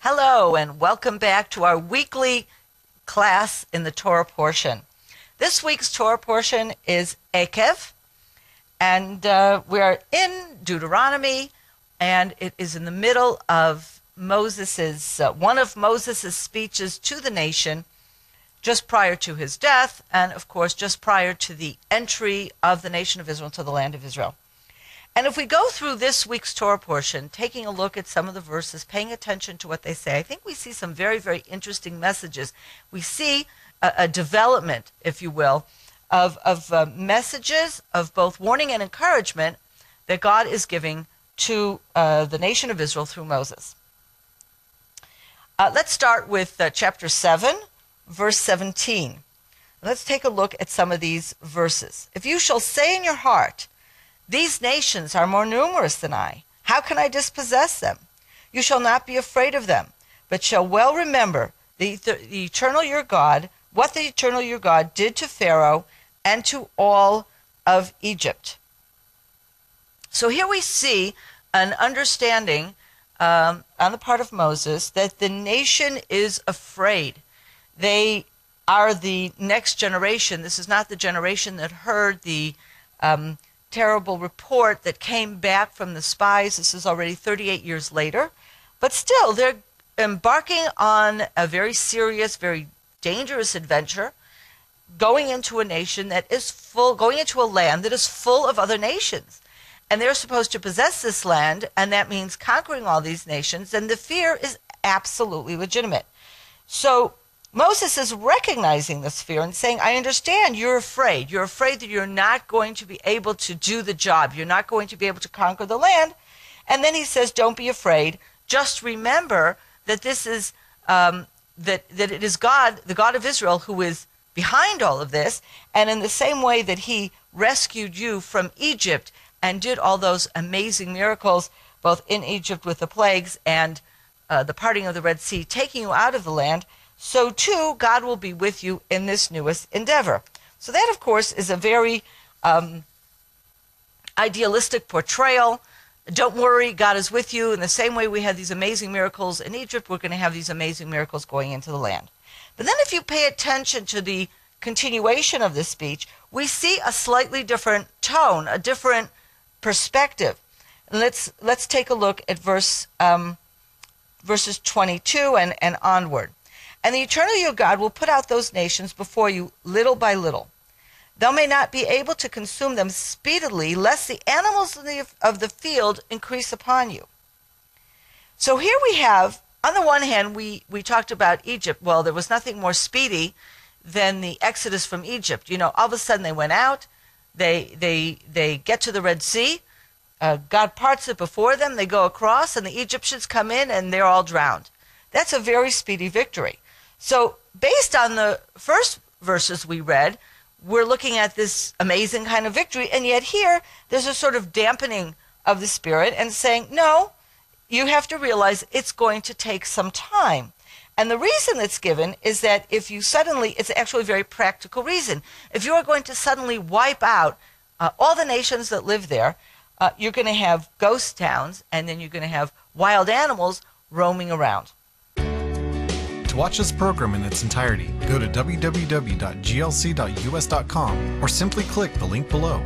Hello and welcome back to our weekly class in the Torah Portion. This week's Torah Portion is Ekev, and we are in Deuteronomy, and it is in the middle of one of Moses' speeches to the nation just prior to his death, and of course just prior to the entry of the nation of Israel to the land of Israel. And if we go through this week's Torah portion, taking a look at some of the verses, paying attention to what they say, I think we see some very, very interesting messages. We see a development, if you will, of messages of both warning and encouragement that God is giving to the nation of Israel through Moses. Let's start with chapter 7, verse 17. Let's take a look at some of these verses. If you shall say in your heart, these nations are more numerous than I, how can I dispossess them? You shall not be afraid of them, but shall well remember the eternal your God, what the eternal your God did to Pharaoh and to all of Egypt. So here we see an understanding on the part of Moses that the nation is afraid. They are the next generation. This is not the generation that heard the terrible report that came back from the spies. This is already 38 years later. But still, they're embarking on a very serious, very dangerous adventure, going into a nation that is going into a land that is full of other nations. And they're supposed to possess this land, and that means conquering all these nations, and the fear is absolutely legitimate. So Moses is recognizing this fear and saying, I understand you're afraid. You're afraid that you're not going to be able to do the job. You're not going to be able to conquer the land. And then he says, don't be afraid. Just remember that this is, that it is God, the God of Israel, who is behind all of this. And in the same way that he rescued you from Egypt and did all those amazing miracles, both in Egypt with the plagues and the parting of the Red Sea, taking you out of the land, so too God will be with you in this newest endeavor. So that, of course, is a very idealistic portrayal. Don't worry, God is with you. In the same way we had these amazing miracles in Egypt, we're going to have these amazing miracles going into the land. But then if you pay attention to the continuation of this speech, we see a slightly different tone, a different perspective. And let's take a look at verses 22 and onward. And the eternal your God will put out those nations before you little by little. Thou may not be able to consume them speedily, lest the animals of the field increase upon you. So here we have, on the one hand, we talked about Egypt. Well, there was nothing more speedy than the exodus from Egypt. You know, all of a sudden they went out, they get to the Red Sea, God parts it before them, they go across, and the Egyptians come in and they're all drowned. That's a very speedy victory. So based on the first verses we read, we're looking at this amazing kind of victory, and yet here there's a sort of dampening of the spirit and saying, no, you have to realize it's going to take some time. And the reason that's given is that if you suddenly, it's actually a very practical reason. If you are going to suddenly wipe out all the nations that live there, you're going to have ghost towns, and then you're going to have wild animals roaming around. To watch this program in its entirety, go to www.glc.us.com or simply click the link below.